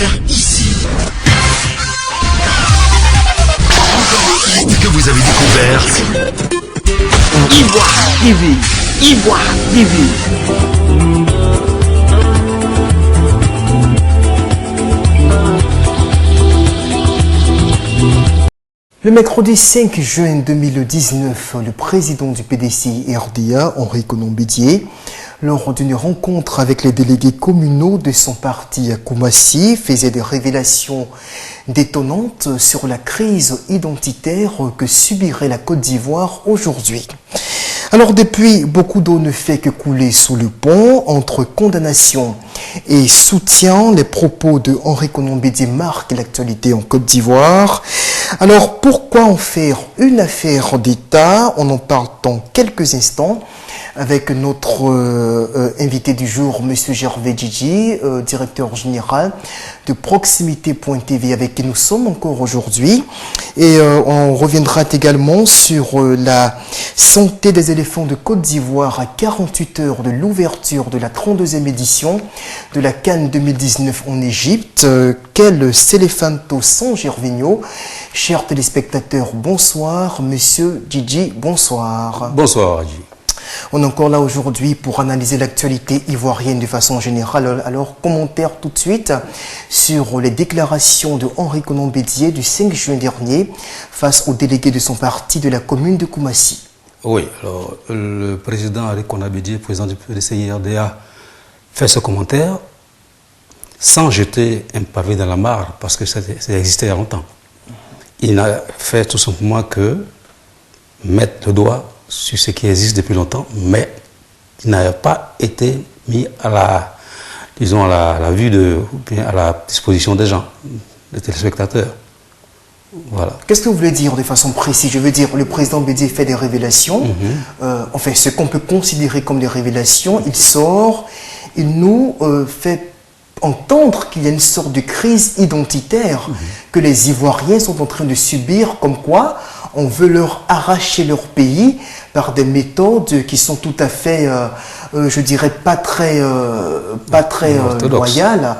faire ici? Que vous avez découvert Ivoire TV. Ivoire TV. Le mercredi 5 juin 2019, le président du PDC RDA, Henri Konan-Bédié, lors d'une rencontre avec les délégués communaux de son parti à Koumassi, faisait des révélations détonnantes sur la crise identitaire que subirait la Côte d'Ivoire aujourd'hui. Alors depuis, beaucoup d'eau ne fait que couler sous le pont. Entre condamnation et soutien, les propos de Henri Konan-Bédié marquent l'actualité en Côte d'Ivoire. Alors pourquoi en faire une affaire d'État? On en parle dans quelques instants avec notre invité du jour, M. Gervais Djidji, directeur général de Proximité.tv, avec qui nous sommes encore aujourd'hui. Et on reviendra également sur la santé des éléphants de Côte d'Ivoire à 48 heures de l'ouverture de la 32e édition de la CAN 2019 en Égypte. Quel Céléphanto sans Gervinho. Chers téléspectateurs, bonsoir. Monsieur Djidji, bonsoir. Bonsoir, Adji. On est encore là aujourd'hui pour analyser l'actualité ivoirienne de façon générale. Alors, commentaire tout de suite sur les déclarations de Henri Konan-Bédié du 5 juin dernier face aux délégués de son parti de la commune de Koumassi. Oui, alors le président Henri Konan-Bédié, président du PDC-RDA, fait ce commentaire sans jeter un pavé dans la mare parce que ça existait il y a longtemps. Il n'a fait tout simplement que mettre le doigt sur ce qui existe depuis longtemps, mais qui n'a pas été mis à la, disons, à la vue à la disposition des gens, des téléspectateurs. Voilà. Qu'est-ce que vous voulez dire de façon précise? Je veux dire, le président Bédié fait des révélations, enfin ce qu'on peut considérer comme des révélations, il sort, il nous fait entendre qu'il y a une sorte de crise identitaire que les Ivoiriens sont en train de subir, comme quoi on veut leur arracher leur pays par des méthodes qui sont tout à fait, je dirais, pas très loyales.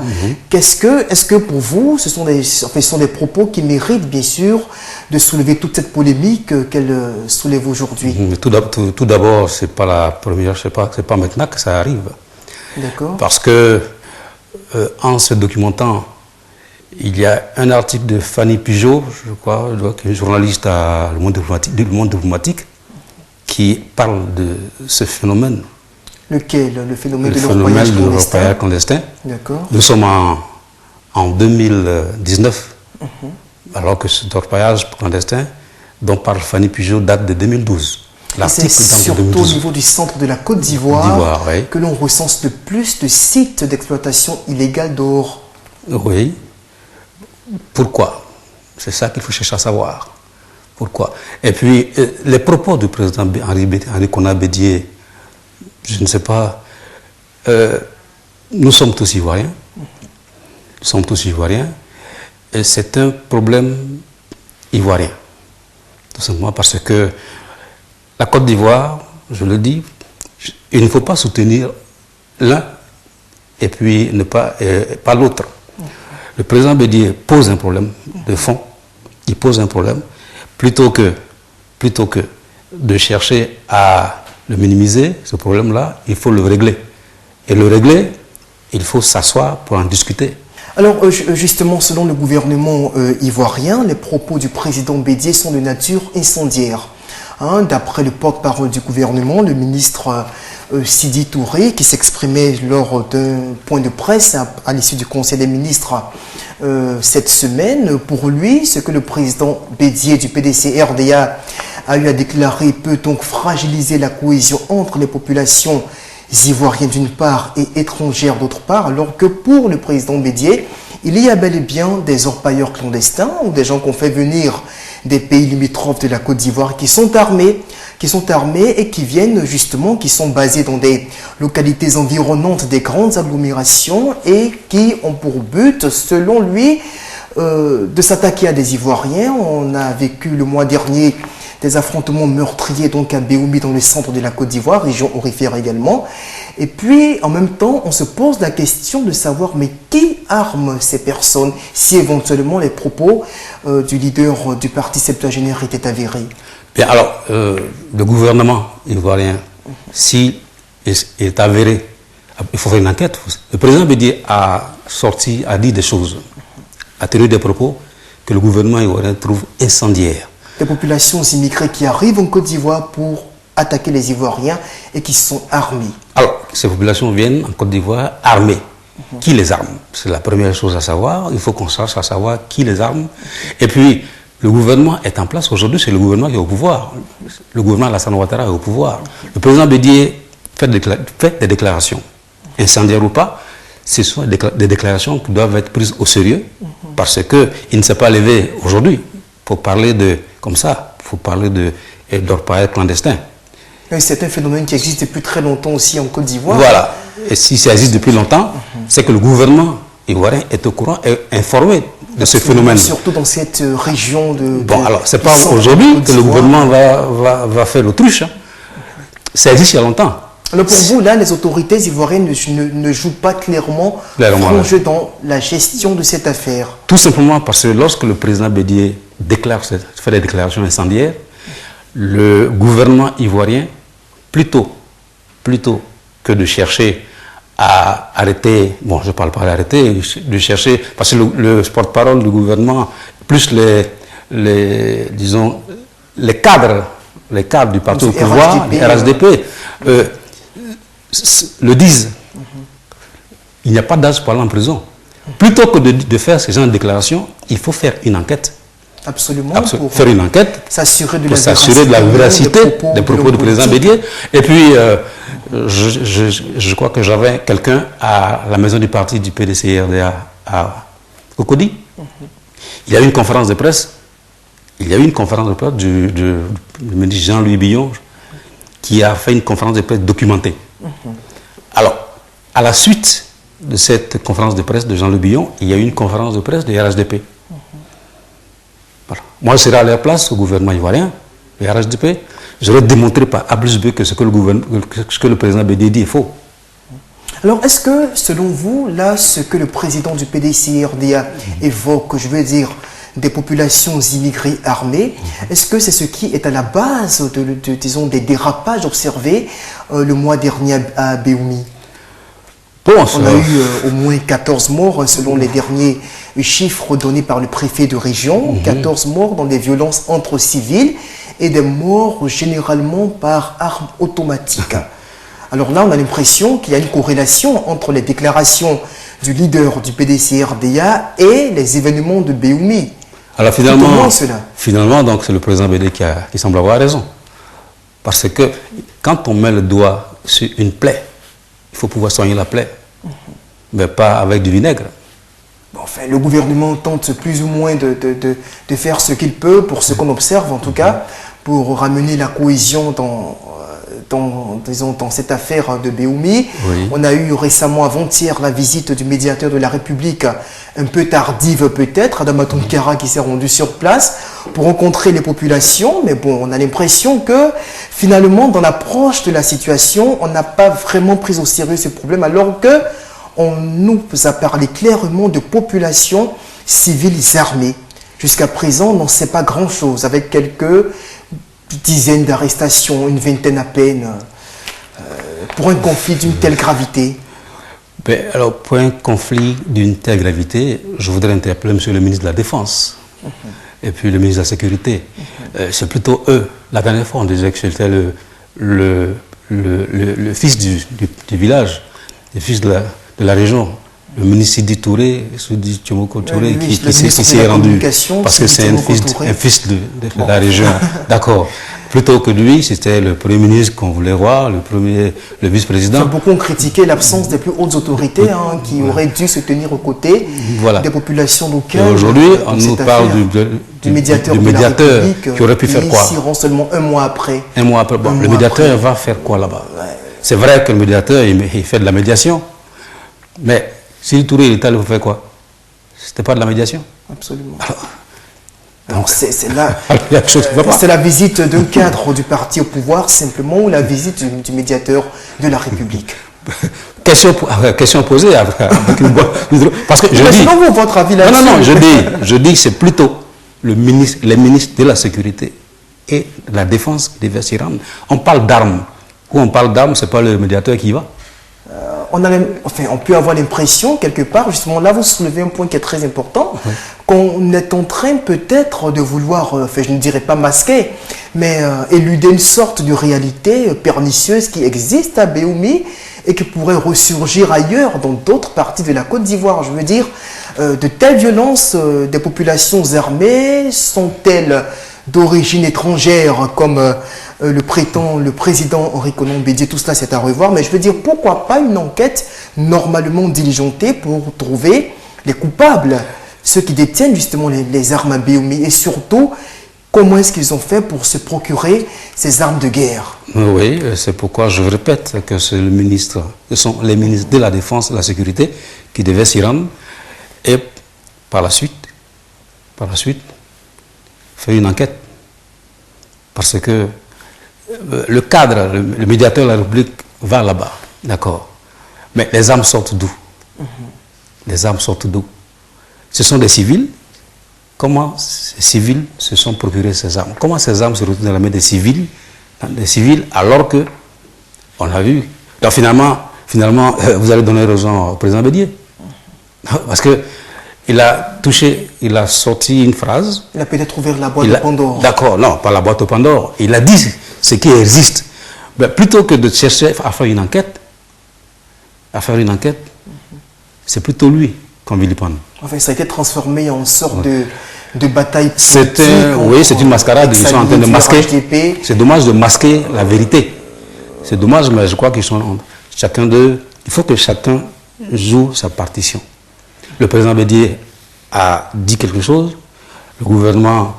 Est-ce que pour vous, ce sont des propos qui méritent bien sûr de soulever toute cette polémique qu'elle soulève aujourd'hui? Tout d'abord, c'est pas la première, c'est pas maintenant que ça arrive. D'accord. Parce que en se documentant, il y a un article de Fanny Pigeot, je crois, qui est journaliste à Le Monde Diplomatique, qui parle de ce phénomène. Lequel? Le phénomène de l'orpaillage clandestin. D'accord. Nous sommes en 2019, alors que cet orpaillage clandestin dont parle Fanny Pigeot date de 2012. C'est surtout au niveau du centre de la Côte d'Ivoire que l'on recense le plus de sites d'exploitation illégale d'or. Oui. Pourquoi? C'est ça qu'il faut chercher à savoir. Pourquoi? Et puis, les propos du président Henri Konan-Bédié, je ne sais pas, nous sommes tous Ivoiriens. Nous sommes tous Ivoiriens. Et c'est un problème ivoirien. Tout simplement parce que la Côte d'Ivoire, je le dis, il ne faut pas soutenir l'un et puis ne pas l'autre. Le président Bédié pose un problème de fond, il pose un problème, plutôt que de chercher à le minimiser, ce problème-là, il faut le régler. Et le régler, il faut s'asseoir pour en discuter. Alors justement, selon le gouvernement ivoirien, les propos du président Bédié sont de nature incendiaire. D'après le porte-parole du gouvernement, le ministre Sidi Touré, qui s'exprimait lors d'un point de presse à l'issue du Conseil des ministres cette semaine, pour lui, ce que le président Bédié du PDC-RDA a eu à déclarer peut donc fragiliser la cohésion entre les populations ivoiriennes d'une part et étrangères d'autre part, alors que pour le président Bédié, il y a bel et bien des orpailleurs clandestins ou des gens qu'on fait venir des pays limitrophes de la Côte d'Ivoire qui sont armés et qui viennent justement, qui sont basés dans des localités environnantes des grandes agglomérations et qui ont pour but, selon lui, de s'attaquer à des Ivoiriens. On a vécu le mois dernier des affrontements meurtriers donc à Béoumi dans le centre de la Côte d'Ivoire, région aurifère également. Et puis en même temps, on se pose la question de savoir mais qui arme ces personnes si éventuellement les propos du leader du parti septuagénaire étaient avérés. Bien, alors, le gouvernement ivoirien, s'il est avéré, il faut faire une enquête. Le président Bédié a dit des choses, a tenu des propos que le gouvernement ivoirien trouve incendiaires. Des populations immigrées qui arrivent en Côte d'Ivoire pour attaquer les Ivoiriens et qui sont armés. Alors, ces populations viennent en Côte d'Ivoire armées. Qui les arme? C'est la première chose à savoir. Il faut qu'on sache à savoir qui les arme. Et puis, le gouvernement est en place. Aujourd'hui, c'est le gouvernement qui est au pouvoir. Le gouvernement Alassane Ouattara est au pouvoir. Le président Bédié fait des déclarations. Incendiaires ou pas, ce sont des déclarations qui doivent être prises au sérieux parce qu'il ne s'est pas levé aujourd'hui pour parler de, comme ça, il faut parler d'orpaillage clandestin. C'est un phénomène qui existe depuis très longtemps aussi en Côte d'Ivoire. Voilà. Et si ça existe depuis longtemps, c'est que le gouvernement ivoirien est au courant et informé de ce phénomène. Surtout dans cette région de... Bon, alors, c'est pas aujourd'hui que le gouvernement va faire l'autruche. Hein. Ça existe il y a longtemps. Alors pour vous, là, les autorités ivoiriennes ne jouent pas clairement un jeu dans la gestion de cette affaire. Tout simplement parce que lorsque le président Bédié fait des déclarations incendiaires, le gouvernement ivoirien, plutôt que de chercher à arrêter, bon, je ne parle pas d'arrêter, de chercher, parce que le porte-parole du gouvernement, plus disons, les cadres du parti au pouvoir, les RHDP, le disent. Il n'y a pas d'âge pour aller en prison. Plutôt que de faire ce genre de déclarations, il faut faire une enquête. Absolument. Pour faire une enquête, s'assurer de la véracité des propos du président Bédié. Et puis, je crois que j'avais quelqu'un à la maison du parti du PDC-RDA à Cocody. Il y a eu une conférence de presse. Du ministre Jean-Louis Billon qui a fait une conférence de presse documentée. Alors, à la suite de cette conférence de presse de Jean-Louis Billon, il y a eu une conférence de presse de RHDP. Voilà. Moi, je serai à leur place au gouvernement ivoirien, le RHDP, j'aurais démontré par A plus B que ce que le président Bédié dit est faux. Alors, est-ce que, selon vous, là, ce que le président du PDC-RDA évoque, je veux dire, des populations immigrées armées, est-ce que c'est ce qui est à la base disons, des dérapages observés le mois dernier à Béoumi? Bon, on a eu au moins 14 morts selon les derniers chiffres donnés par le préfet de région, 14 morts dans des violences entre civils et des morts généralement par armes automatiques. Alors là, on a l'impression qu'il y a une corrélation entre les déclarations du leader du PDC-RDA et les événements de Béoumi. Alors finalement, donc c'est le président Bédié qui semble avoir raison. Parce que quand on met le doigt sur une plaie, il faut pouvoir soigner la plaie, mais pas avec du vinaigre. Bon, enfin, le gouvernement tente plus ou moins de faire ce qu'il peut, pour ce qu'on observe en tout cas, pour ramener la cohésion dans cette affaire de Béoumi. Oui. On a eu récemment, avant-hier, la visite du médiateur de la République, un peu tardive peut-être, Adama Tounkara qui s'est rendu sur place pour rencontrer les populations. Mais bon, on a l'impression que finalement, dans l'approche de la situation, on n'a pas vraiment pris au sérieux ce problème, alors que on nous a parlé clairement de populations civiles armées. Jusqu'à présent, on n'en sait pas grand-chose, avec quelques dizaines d'arrestations, une vingtaine à peine, pour un conflit d'une telle gravité. Ben, alors, pour un conflit d'une telle gravité, je voudrais interpeller M. le ministre de la Défense et puis le ministre de la Sécurité. C'est plutôt eux. La dernière fois, on disait que c'était le fils du village, le fils de la région, le ministre Sidi Touré, Sidi Tchomoko Touré, qui s'est rendu, parce que c'est un fils de la région, d'accord. Plutôt que lui, c'était le premier ministre qu'on voulait voir, le vice-président. Beaucoup ont critiqué l'absence des plus hautes autorités qui auraient dû se tenir aux côtés des populations locales. Aujourd'hui, on nous parle du médiateur qui aurait pu faire quoi? Ils s'y seulement un mois après. Un mois après. Bon, le médiateur va faire quoi là-bas? C'est vrai que le médiateur, il fait de la médiation, mais Sidi Touré, il était allé faire quoi? C'était pas de la médiation? Absolument. Alors, Alors c'est la, il y a quelque chose qui va pas. c'est la visite d'un cadre du parti au pouvoir simplement ou la visite du médiateur de la République? Question posée avec une bonne... Parce que je dis... Sinon, vous, votre avis là-dessus? Non, je dis que c'est plutôt les ministres de la sécurité et de la défense qui devaient s'y rendre. On parle d'armes. Où on parle d'armes, ce n'est pas le médiateur qui y va. On peut avoir l'impression, quelque part, justement, là vous soulevez un point qui est très important, oui, qu'on est en train peut-être de vouloir, je ne dirais pas masquer, mais éluder une sorte de réalité pernicieuse qui existe à Béoumi et qui pourrait ressurgir ailleurs, dans d'autres parties de la Côte d'Ivoire. Je veux dire, de telles violences des populations armées sont-elles d'origine étrangère, comme le prétend le président Henri Konan Bédié? Tout cela, c'est à revoir. Mais je veux dire, pourquoi pas une enquête normalement diligentée pour trouver les coupables, ceux qui détiennent justement les armes à Béoumi, et surtout, comment est-ce qu'ils ont fait pour se procurer ces armes de guerre? Oui, c'est pourquoi je répète que ce sont les ministres de la Défense et de la Sécurité qui devaient s'y rendre et par la suite, faire une enquête. Parce que le cadre, le médiateur de la République va là-bas, d'accord. Mais les armes sortent d'où? Les armes sortent d'où? Ce sont des civils. Comment ces civils se sont procurés ces armes? Comment ces armes se retrouvent dans la main des civils alors que, on a vu. Donc finalement, vous allez donner raison au président Bédié. Parce que il a sorti une phrase. Il a peut-être ouvert la boîte de Pandore. D'accord, non, pas la boîte de Pandore. Il a dit ce qui existe. Mais plutôt que de chercher à faire une enquête, c'est plutôt lui qu'on vilipende. Enfin, ça a été transformé en sorte de bataille politique. Oui, c'est une mascarade. Ils sont en train de masquer. C'est dommage de masquer la vérité. C'est dommage, mais je crois qu'ils sont chacun d'eux. Il faut que chacun joue sa partition. Le président Bédié a dit quelque chose, le gouvernement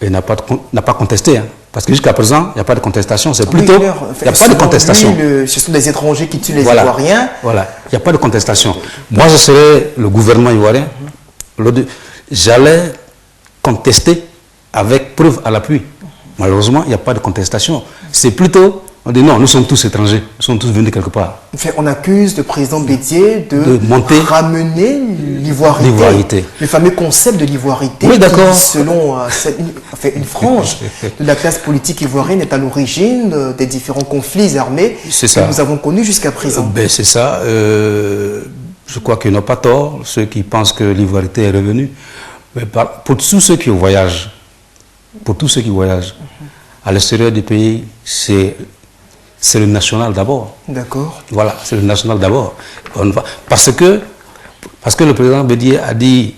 n'a pas contesté, hein, parce que jusqu'à présent, il n'y a pas de contestation, c'est plutôt... il n'y a pas de contestation. Ce sont des étrangers qui tuent les Ivoiriens. Voilà, il n'y a pas de contestation. Moi, je serais le gouvernement ivoirien, j'allais contester avec preuve à l'appui. Malheureusement, il n'y a pas de contestation. C'est plutôt... On dit non, nous sommes tous étrangers, nous sommes tous venus quelque part. On accuse le président Bédié de ramener l'ivoirité. Le fameux concept de l'ivoirité, oui, qui, selon une frange de la classe politique ivoirienne, est à l'origine des différents conflits armés que nous avons connus jusqu'à présent. C'est ça. Je crois qu'ils n'ont pas tort, ceux qui pensent que l'ivoirité est revenue. Mais pour tous ceux qui voyagent, à l'extérieur du pays, c'est le national d'abord. D'accord. Voilà, c'est le national d'abord. Parce que le président Bédié a dit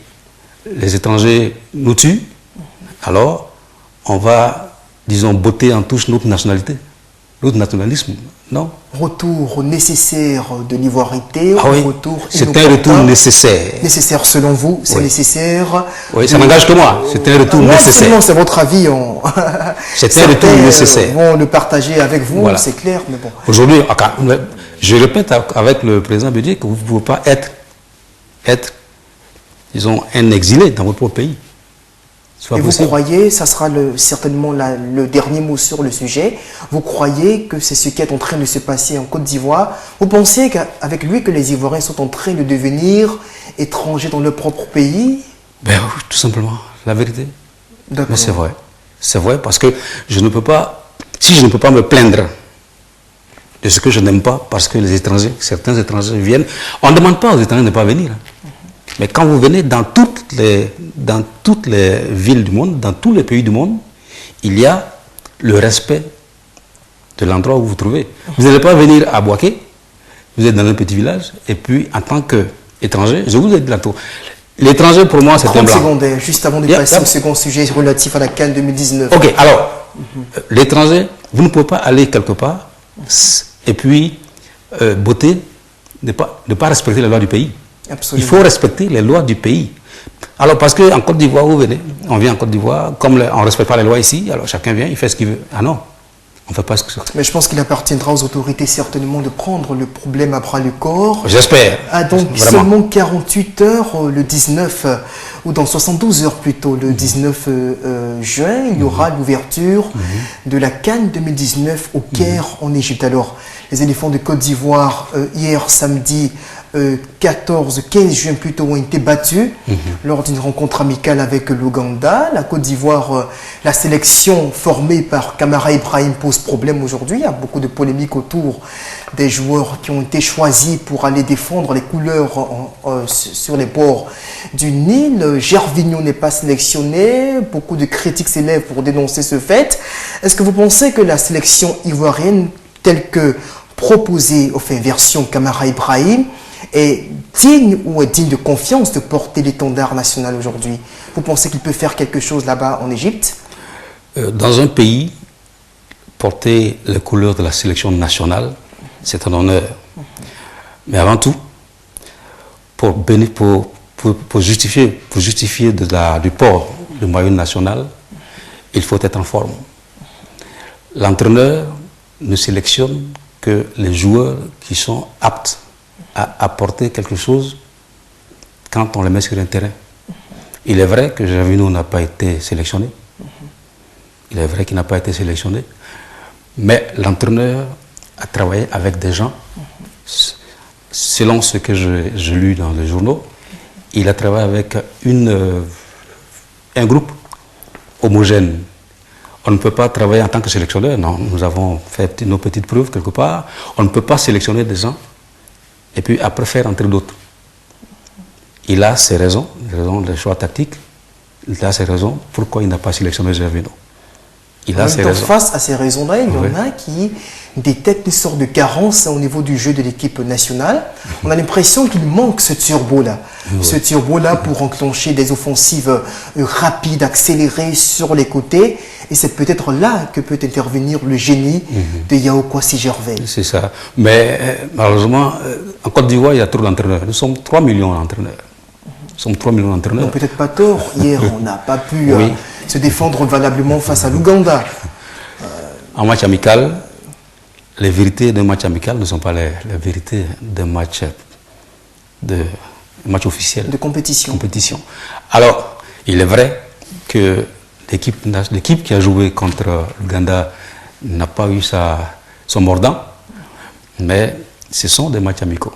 les étrangers nous tuent, alors on va, disons, botter en touche notre nationalité, notre nationalisme, non? Retour nécessaire de l'ivoirité, oui. C'est un retour nécessaire. Nécessaire selon vous, c'est nécessaire. Oui, ça n'engage que moi, c'est un retour nécessaire. Non, c'est votre avis. C'est un retour nécessaire. Vont le partager avec vous, voilà. C'est clair, mais bon. Aujourd'hui, je répète avec le président Bédié que vous ne pouvez pas être, disons, un exilé dans votre propre pays. Et vous croyez, ça sera certainement le dernier mot sur le sujet, vous croyez que c'est ce qui est en train de se passer en Côte d'Ivoire? Vous pensez qu'avec lui que les Ivoiriens sont en train de devenir étrangers dans leur propre pays? Ben oui, tout simplement, la vérité. D'accord. Mais c'est vrai. C'est vrai parce que si je ne peux pas me plaindre de ce que je n'aime pas, parce que certains étrangers viennent, on ne demande pas aux étrangers de ne pas venir. Mais quand vous venez dans toutes les villes du monde, dans tous les pays du monde, il y a le respect de l'endroit où vous vous trouvez. Vous n'allez pas venir à Boaké, vous êtes dans un petit village, et puis en tant qu'étranger, je vous ai dit là-dessus, l'étranger pour moi c'est un blanc. 30 secondes, juste avant de passer au second sujet relatif à la CAN 2019. Ok, alors, l'étranger, vous ne pouvez pas aller quelque part, et puis botter, ne pas respecter les lois du pays. Absolument. Il faut respecter les lois du pays. Alors, parce qu'en Côte d'Ivoire, vous venez, on vient en Côte d'Ivoire, comme on ne respecte pas les lois ici, alors chacun vient, il fait ce qu'il veut. Ah non. On ne fait pas Mais je pense qu'il appartiendra aux autorités certainement de prendre le problème à bras le corps. J'espère. Ah, donc Vraiment. seulement 48 heures le 19, ou dans 72 heures plutôt, le 19 juin, il y aura l'ouverture de la CAN 2019 au Caire en Égypte. Alors, les éléphants de Côte d'Ivoire, hier samedi 15 juin plutôt, ont été battus lors d'une rencontre amicale avec l'Ouganda. La Côte d'Ivoire, la sélection formée par Kamara Ibrahim pose problème aujourd'hui. Il y a beaucoup de polémiques autour des joueurs qui ont été choisis pour aller défendre les couleurs sur les bords du Nil. Gervinho n'est pas sélectionné. Beaucoup de critiques s'élèvent pour dénoncer ce fait. Est-ce que vous pensez que la sélection ivoirienne, telle que proposée, enfin version Kamara Ibrahim, est digne ou est digne de confiance de porter l'étendard national aujourd'hui? Vous pensez qu'il peut faire quelque chose là-bas en Égypte? Dans un pays, porter les couleurs de la sélection nationale, c'est un honneur. Mais avant tout, pour justifier du port du maillot national, il faut être en forme. L'entraîneur ne sélectionne que les joueurs qui sont aptes à apporter quelque chose quand on les met sur un terrain. Il est vrai que Gervinho n'a pas été sélectionné. Il est vrai qu'il n'a pas été sélectionné. Mais l'entraîneur a travaillé avec des gens, selon ce que j'ai lu dans les journaux, il a travaillé avec un groupe homogène. On ne peut pas travailler en tant que sélectionneur, non. Nous avons fait nos petites preuves quelque part. On ne peut pas sélectionner des gens et puis après faire entrer d'autres. Il a ses raisons, des choix tactiques. Il a ses raisons pourquoi il n'a pas sélectionné Gervinho. Il a ses raisons. Face à ces raisons-là, il y en a qui détectent une sorte de carence au niveau du jeu de l'équipe nationale. On a l'impression qu'il manque ce turbo-là. Ce turbo-là pour enclencher des offensives rapides, accélérées sur les côtés. Et c'est peut-être là que peut intervenir le génie de Yao Kwasi Gervais. C'est ça. Mais malheureusement, en Côte d'Ivoire, il y a trop d'entraîneurs. Nous sommes 3 millions d'entraîneurs. Nous sommes 3 millions d'entraîneurs. Peut-être pas tort. Hier, on n'a pas pu se défendre valablement face à l'Ouganda. En match amical, les vérités d'un match amical ne sont pas les vérités d'un match officiel. De compétition. Alors, il est vrai que l'équipe qui a joué contre l'Ouganda n'a pas eu son mordant, mais ce sont des matchs amicaux.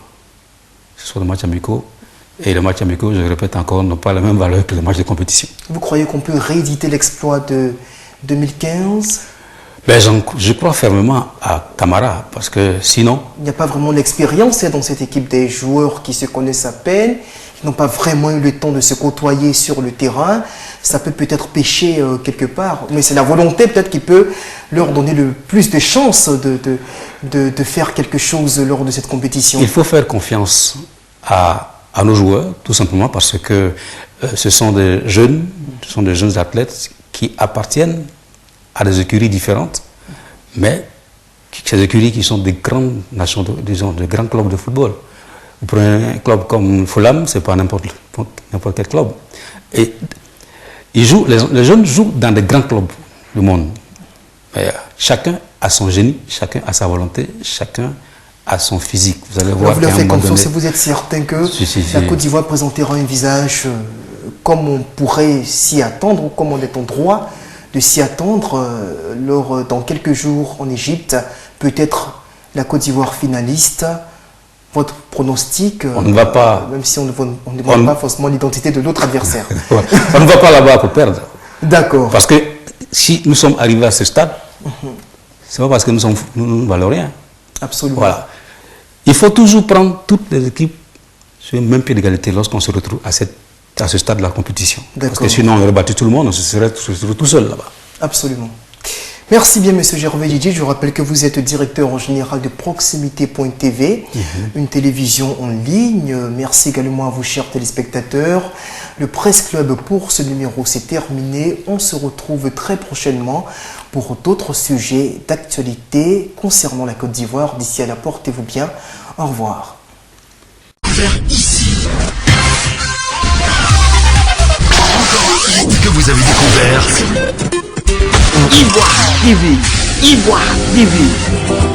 Et les matchs amicaux, je le répète encore, n'ont pas la même valeur que les matchs de compétition. Vous croyez qu'on peut rééditer l'exploit de 2015 ? Je crois fermement à Kamara, parce que sinon... Il n'y a pas vraiment l'expérience dans cette équipe, des joueurs qui se connaissent à peine, qui n'ont pas vraiment eu le temps de se côtoyer sur le terrain. Ça peut peut-être pêcher quelque part, mais c'est la volonté peut-être qui peut leur donner le plus de chances de faire quelque chose lors de cette compétition. Il faut faire confiance à nos joueurs, tout simplement parce que ce sont des jeunes athlètes qui appartiennent à des écuries différentes, mais ces écuries qui sont des grandes nations, disons, des grands clubs de football. Vous prenez un club comme Fulham, c'est pas n'importe quel club. Et les jeunes jouent dans des grands clubs du monde. Mais chacun a son génie, chacun a sa volonté, chacun à son physique. Vous allez voir. Vous leur faites confiance et vous êtes certain que la Côte d'Ivoire présentera un visage comme on pourrait s'y attendre, ou comme on est en droit de s'y attendre dans quelques jours en Égypte, peut-être la Côte d'Ivoire finaliste. Votre pronostic, on ne va pas, même si on ne demande pas forcément l'identité de l'autre adversaire. On ne va pas là-bas pour perdre. D'accord. Parce que si nous sommes arrivés à ce stade, c'est pas parce que nous ne valons rien. Absolument. Voilà. Il faut toujours prendre toutes les équipes sur le même pied d'égalité lorsqu'on se retrouve à ce stade de la compétition. Parce que sinon on aurait battu tout le monde, on se serait tout seul là-bas. Absolument. Merci bien, Monsieur Gervais Didier. Je rappelle que vous êtes directeur en général de Proximité.tv, une télévision en ligne. Merci également à vous, chers téléspectateurs. Le Presse Club pour ce numéro, c'est terminé. On se retrouve très prochainement pour d'autres sujets d'actualité concernant la Côte d'Ivoire. D'ici là, portez-vous bien. Au revoir. Ici. Que vous avez découvert Ivoire TV. Ivoire TV.